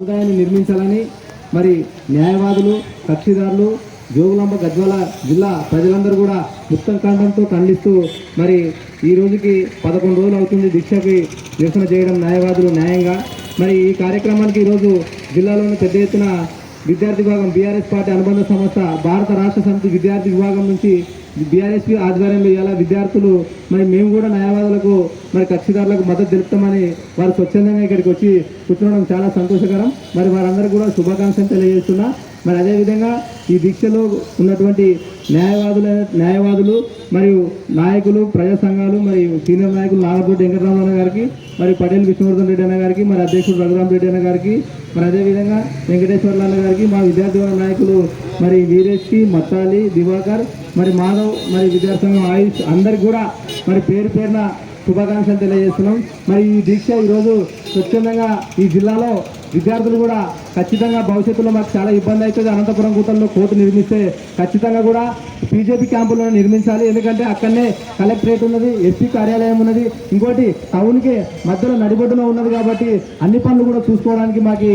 సముదాయాన్ని నిర్మించాలని మరి న్యాయవాదులు, కక్షిదారులు, జోగులాంబ గద్వాల జిల్లా ప్రజలందరూ కూడా ముక్తం కాండంతో ఖండిస్తూ మరి ఈ రోజుకి 11 రోజులు అవుతుంది దీక్షకి నిరసన చేయడం న్యాయవాదులు న్యాయంగా. మరి ఈ కార్యక్రమానికి ఈరోజు జిల్లాలోని పెద్ద ఎత్తున విద్యార్థి విభాగం బీఆర్ఎస్ పార్టీ అనుబంధ సంస్థ భారత రాష్ట్ర సమితి విద్యార్థి విభాగం నుంచి బీఆర్ఎస్పీ ఆధ్వర్యంలో ఇలా విద్యార్థులు మరి మేము కూడా న్యాయవాదులకు మరి కక్షిదారులకు మద్దతు తెలుపుతామని వారు స్వచ్ఛందంగా ఇక్కడికి వచ్చి కూర్చోవడం చాలా సంతోషకరం. మరి వారందరూ కూడా శుభాకాంక్షలు తెలియజేస్తున్నా. మరి అదేవిధంగా ఈ దీక్షలో ఉన్నటువంటి న్యాయవాదులు మరియు నాయకులు, ప్రజా సంఘాలు మరియు సీనియర్ నాయకులు నాగపూడి వెంకటరామన్న గారికి, మరి పటేల్ విష్ణువర్ధన్ రెడ్డి అన్న గారికి, మరి అధ్యక్షుడు రఘురామ్ రెడ్డి అన్న గారికి, మరి అదేవిధంగా వెంకటేశ్వర్ల అన్న గారికి, మా విద్యార్థి నాయకులు మరి వీరేష్కి, మత్తాలి, దివాకర్, మరి మాధవ్, మరి విద్యాసంఘం ఆయుష్ అందరికి కూడా మరి పేరు పేరున శుభాకాంక్షలు తెలియజేస్తున్నాం. మరి ఈ దీక్ష ఈరోజు స్వచ్ఛందంగా ఈ జిల్లాలో విద్యార్థులు కూడా ఖచ్చితంగా భవిష్యత్తులో మాకు చాలా ఇబ్బంది అవుతుంది. అనంతపురం కూటంలో కోర్టు నిర్మిస్తే ఖచ్చితంగా కూడా బీజేపీ క్యాంపులను నిర్మించాలి. ఎందుకంటే అక్కడనే కలెక్టరేట్ ఉన్నది, ఎస్పీ కార్యాలయం ఉన్నది, ఇంకోటి టౌన్కి మధ్యలో నడిబొడ్డులో ఉన్నది. కాబట్టి అన్ని పనులు కూడా చూసుకోవడానికి మాకు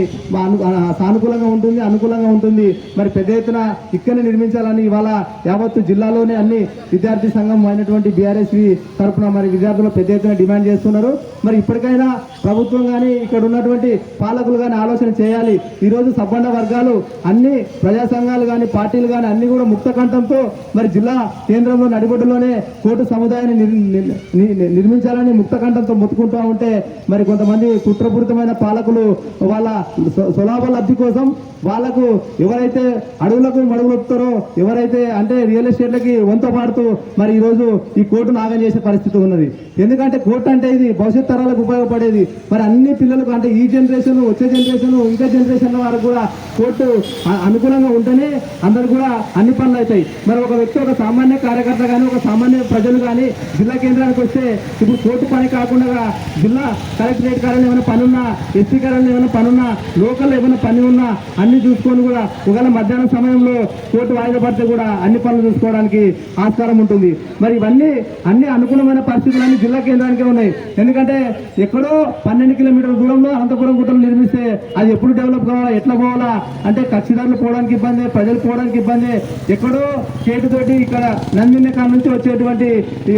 సానుకూలంగా ఉంటుంది, అనుకూలంగా ఉంటుంది. మరి పెద్ద ఎత్తున ఇక్కడనే నిర్మించాలని ఇవాళ యావత్తు జిల్లాలోనే అన్ని విద్యార్థి సంఘం అయినటువంటి బీఆర్ఎస్వి తరఫున మరి విద్యార్థులు పెద్ద ఎత్తున డిమాండ్ చేస్తున్నారు. మరి ఇప్పటికైనా ప్రభుత్వం కానీ ఇక్కడ ఉన్నటువంటి పాలకులు కానీ ఆలోచన చేయాలి. ఈరోజు సబ్బండ వర్గాలు అన్ని ప్రజా సంఘాలు కానీ పార్టీలు కానీ అన్ని కూడా ముక్త కంఠంతో మరి జిల్లా కేంద్రంలో నడిబొడ్డులోనే కోర్టు సముదాయాన్ని నిర్మించాలని ముక్త కంఠంతో మొత్తుకుంటూ ఉంటే మరి కొంతమంది కుట్రపూరితమైన పాలకులు వాళ్ళ స్వలాభ లబ్ధి కోసం వాళ్లకు ఎవరైతే అడవులకు మడుగులొప్పుతారో, ఎవరైతే అంటే రియల్ ఎస్టేట్లకి వంత పాడుతూ మరి ఈరోజు ఈ కోర్టును ఆగం చేసే పరిస్థితి ఉన్నది. ఎందుకంటే కోర్టు అంటే ఇది భవిష్యత్ తరాలకు ఉపయోగపడేది. మరి అన్ని పిల్లలకు అంటే ఈ జనరేషన్, వచ్చే జనరేషన్, ఇంకా జనరేషన్ల వారికి కూడా కోర్టు అనుకూలంగా ఉంటేనే అందరు కూడా అన్ని పనులు అవుతాయి. మరి ఒక వ్యక్తి, ఒక సామాన్య కార్యకర్త కానీ, ఒక సామాన్య ప్రజలు కానీ జిల్లా కేంద్రానికి వస్తే ఇప్పుడు కోర్టు పని కాకుండా జిల్లా కలెక్టరేట్ కార్యాలయం ఏమైనా పని ఉన్నా, ఎస్పీ కార్యాలయం ఏమైనా పని ఉన్నా, లోకల్లో ఏమైనా పని ఉన్నా అన్ని చూసుకొని కూడా ఒకవేళ మధ్యాహ్నం సమయంలో కోర్టు వాయిదా పడితే కూడా అన్ని పనులు చూసుకోవడానికి ఆస్కారం ఉంటుంది. మరి ఇవన్నీ అన్ని అనుకూలమైన పరిస్థితులన్నీ జిల్లా కేంద్రానికే ఉన్నాయి. ఎందుకంటే ఎక్కడో 12 కిలోమీటర్ల దూరంలో అనంతపురం గుట్టలు నిర్మిస్తే అది ఎప్పుడు డెవలప్ కావాలా, ఎట్లా పోవాలా అంటే కక్షిదారులు పోవడానికి ఇబ్బంది, ప్రజలు పోవడానికి ఇబ్బంది. ఎక్కడో కేటుతోటి ఇక్కడ నందిన్న కాడ నుంచి వచ్చేటువంటి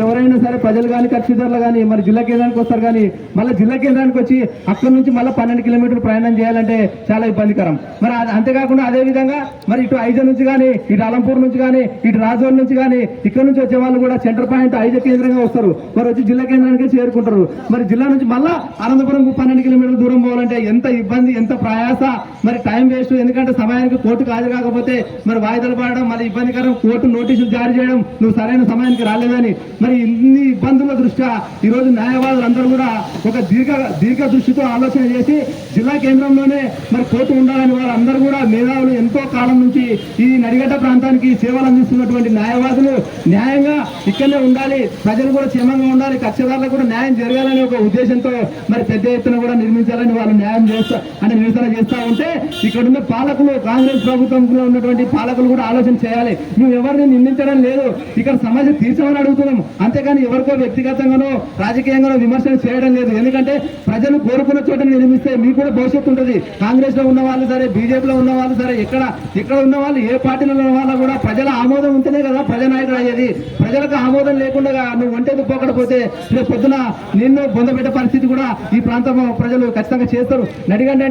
ఎవరైనా సరే ప్రజలు కానీ కక్షిదారులు కానీ మరి జిల్లా కేంద్రానికి వస్తారు. కానీ మళ్ళీ జిల్లా కేంద్రానికి వచ్చి అక్కడి నుంచి మళ్ళీ 12 కిలోమీటర్లు ప్రయాణం చేయాలంటే చాలా ఇబ్బందికరం. మరి అంతేకాకుండా అదేవిధంగా మరి ఇటు ఐజ నుంచి కానీ, ఇటు అలంపూర్ నుంచి కానీ, ఇటు రాజోల్ నుంచి కానీ ఇక్కడ నుంచి వచ్చే వాళ్ళు కూడా సెంటర్ పాయింట్ ఐజ కేంద్రంగా వస్తారు. మరి వచ్చి జిల్లా కేంద్రానికి చేరుకుంటారు. మరి జిల్లా నుంచి మళ్ళా అనంతపురం 12 కిలోమీటర్ల దూరం పోవాలంటే ఎంత ఇబ్బంది, ఎంత ప్రయాస, మరి టైం వేస్ట్. ఎందుకంటే సమయానికి కోర్టుకు హాజరు కాకపోతే మరి వాయిదాలు పడడం, మరి ఇబ్బందికరం, కోర్టు నోటీసులు జారీ చేయడం, నువ్వు సరైన సమయానికి రాలేదని. మరి ఇన్ని ఇబ్బందుల దృష్ట్యా ఈరోజు న్యాయవాదులు అందరూ కూడా ఒక దీర్ఘ దృష్టితో ఆలోచన చేసి జిల్లా కేంద్రంలోనే మరి కోర్టు ఉండాలని వాళ్ళందరూ కూడా మేధావులు ఎంతో కాలం నుంచి ఈ నడిగడ్డ ప్రాంతానికి సేవలు అందిస్తున్నటువంటి న్యాయవాదులు న్యాయంగా ఇక్కడనే ఉండాలి, ప్రజలు కూడా క్షేమంగా ఉండాలి, కక్షదారులకు కూడా న్యాయం జరగాలనే ఒక ఉద్దేశంతో మరి పెద్ద ఎత్తున కూడా నిర్మించాలని వాళ్ళు న్యాయం చేస్తా అంటే నిరసన చేస్తూ ఉంటే ఇక్కడ ఉన్న పాలకులు, కాంగ్రెస్ ప్రభుత్వంలో ఉన్నటువంటి పాలకులు కూడా ఆలోచన చేయాలి. మేము ఎవరిని నిందించడం లేదు, ఇక్కడ సమస్య తీర్చమని అడుగుతున్నాం. అంతేకాని ఎవరికో వ్యక్తిగతంగానో రాజకీయంగానో విమర్శలు చేయడం లేదు. ఎందుకంటే ప్రజలు కోరుకున్న చోట నిర్మిస్తే మీకు కూడా భవిష్యత్తు ఉంటుంది. కాంగ్రెస్ లో ఉన్న వాళ్ళు సరే, బీజేపీలో ఉన్న వాళ్ళు సరే, ఎక్కడ ఉన్న వాళ్ళు, ఏ పార్టీలో ఉన్న వాళ్ళు కూడా ప్రజల ఆమోదం ఉంటేనే కదా ప్రజానాయకుడు అయ్యేది. ప్రజలకు ఆమోదం లేకుండా నువ్వు ఒంటే దుప్పకపోతే రేపు పొద్దున నిన్ను బొందబెట్టే పరిస్థితి కూడా ఈ ప్రాంతం ప్రజలు ఖచ్చితంగా చేస్తారు. నడిగడ్డ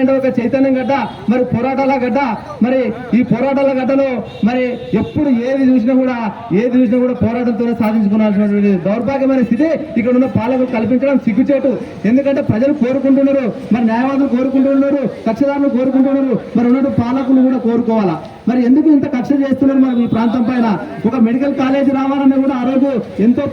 అంటే ఒక చైతన్యం గడ్డ, మరి పోరాటాల గడ్డ. మరి ఈ పోరాటాల గడ్డలో మరి ఎప్పుడు ఏది చూసినా కూడా పోరాటంతోనే సాధించుకోవాల్సినటువంటి దౌర్భాగ్యమైన స్థితి ఇక్కడ ఉన్న పాలకులు కల్పించడం సిగ్గుచేటు. ఎందుకంటే ప్రజలు కోరుకుంటున్నారు, మరి న్యాయవాదులు కోరుకుంటున్నారు, కక్షదారులు కోరుకుంటున్నారు, మరి ఉన్నట్టు పాలకులు కూడా కోరుకోవాలా. మరి ఎందుకు ఇంత కక్ష చేస్తున్నారు మరి ఈ ప్రాంతం పైన? ఒక మెడికల్ కాలేజీ రావాలని కూడా ఆ రోజు ఎంతో